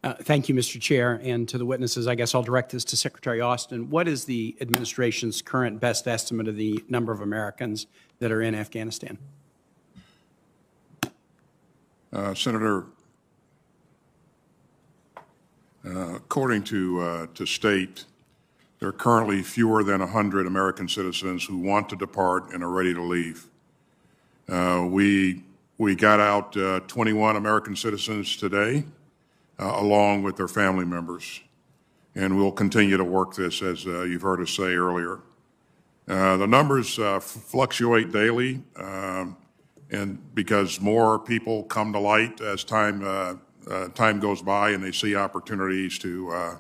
Thank you, Mr. Chair. And to the witnesses, I guess I'll direct this to Secretary Austin. What is the administration's current best estimate of the number of Americans that are in Afghanistan? Senator, according to state, there are currently fewer than 100 American citizens who want to depart and are ready to leave. We got out 21 American citizens today, along with their family members, and we'll continue to work this, as you've heard us say earlier. The numbers fluctuate daily, and because more people come to light as time goes by and they see opportunities to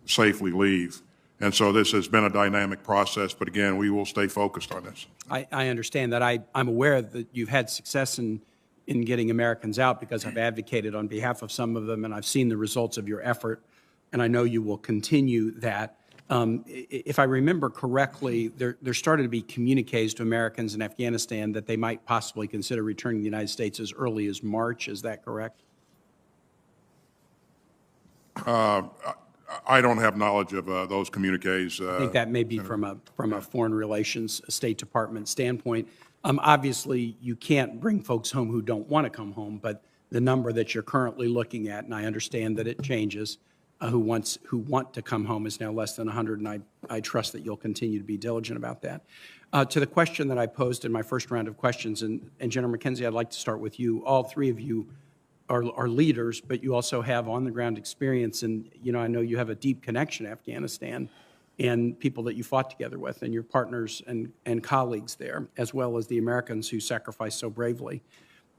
safely leave. And so this has been a dynamic process, but again, we will stay focused on this. I understand that. I'm aware that you've had success in getting Americans out because I've advocated on behalf of some of them, and I've seen the results of your effort, and I know you will continue that. If I remember correctly, there started to be communiques to Americans in Afghanistan that they might possibly consider returning to the United States as early as March. Is that correct? I don't have knowledge of those communiques. I think that may be from a foreign relations, State Department standpoint. Obviously, you can't bring folks home who don't want to come home, but the number that you're currently looking at, and I understand that it changes, who want to come home is now less than 100, and I trust that you'll continue to be diligent about that. To the question that I posed in my first round of questions, and General McKenzie, I'd like to start with you. All three of you are leaders, but you also have on-the-ground experience, and I know you have a deep connection to Afghanistan and people that you fought together with and your partners and colleagues there, as well as the Americans who sacrificed so bravely.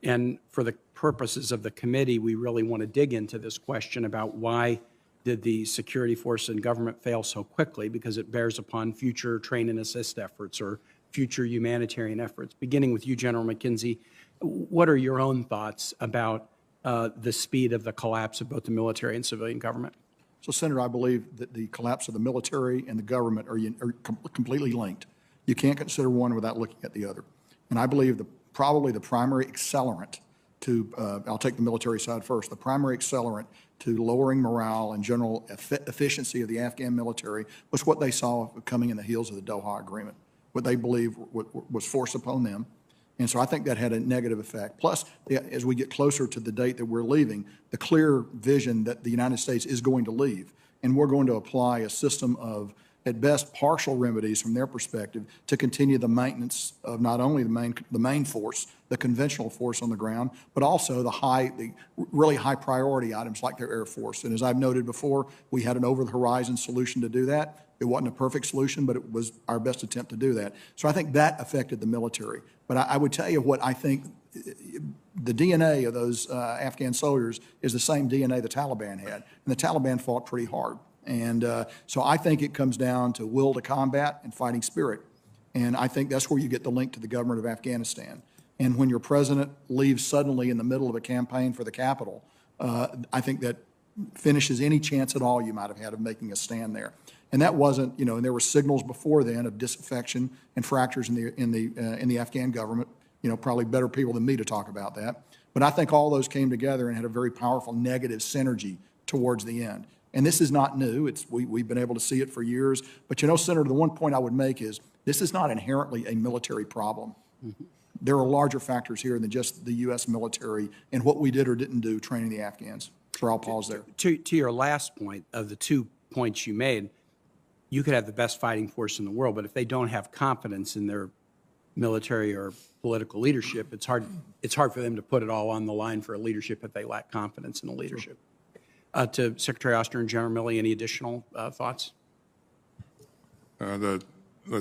And for the purposes of the committee, we really want to dig into this question about why did the security force and government fail so quickly, because it bears upon future train and assist efforts or future humanitarian efforts. Beginning with you, General McKenzie, what are your own thoughts about the speed of the collapse of both the military and civilian government? So, Senator, I believe that the collapse of the military and the government are completely linked. You can't consider one without looking at the other. And I believe probably the primary accelerant to, I'll take the military side first, the primary accelerant to lowering morale and general efficiency of the Afghan military was what they saw coming in the heels of the Doha Agreement, what they believe was forced upon them. And so I think that had a negative effect. Plus, as we get closer to the date that we're leaving, the clear vision that the United States is going to leave, and we're going to apply a system of, at best, partial remedies from their perspective to continue the maintenance of not only the main force, the conventional force on the ground, but also the really high priority items like their Air Force. And as I've noted before, we had an over-the-horizon solution to do that. It wasn't a perfect solution, but it was our best attempt to do that. So I think that affected the military. But I would tell you what I think the DNA of those Afghan soldiers is the same DNA the Taliban had. And the Taliban fought pretty hard. And so I think it comes down to will to combat and fighting spirit. And I think that's where you get the link to the government of Afghanistan. And when your president leaves suddenly in the middle of a campaign for the capital, I think that finishes any chance at all you might have had of making a stand there. And that wasn't, and there were signals before then of disaffection and fractures in the Afghan government. Probably better people than me to talk about that. But I think all those came together and had a very powerful negative synergy towards the end. And this is not new. We've been able to see it for years. But Senator, the one point I would make is this is not inherently a military problem. Mm-hmm. There are larger factors here than just the U.S. military and what we did or didn't do training the Afghans. So I'll pause there. To your last point of the 2 points you made, you could have the best fighting force in the world, but if they don't have confidence in their military or political leadership, it's hard for them to put it all on the line for a leadership if they lack confidence in the leadership. To Secretary Austin and General Milley, any additional thoughts? The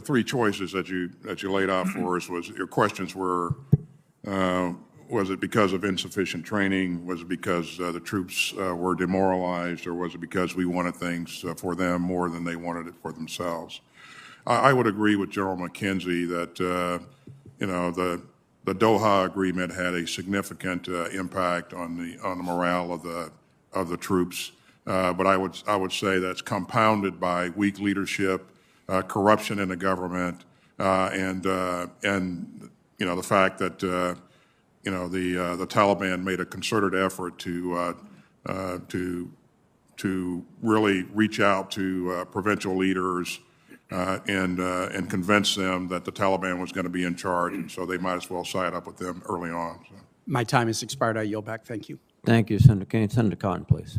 3 choices that you laid out for us your questions were, was it because of insufficient training? Was it because the troops were demoralized, or was it because we wanted things for them more than they wanted it for themselves? I would agree with General McKenzie that the Doha Agreement had a significant impact on the morale of the troops, but I would say that's compounded by weak leadership, corruption in the government, and the fact that the Taliban made a concerted effort to to really reach out to provincial leaders and convince them that the Taliban was going to be in charge, and so they might as well side up with them early on. So. My time has expired. I yield back. Thank you. Thank you, Senator Kaine. Senator Cotton, please.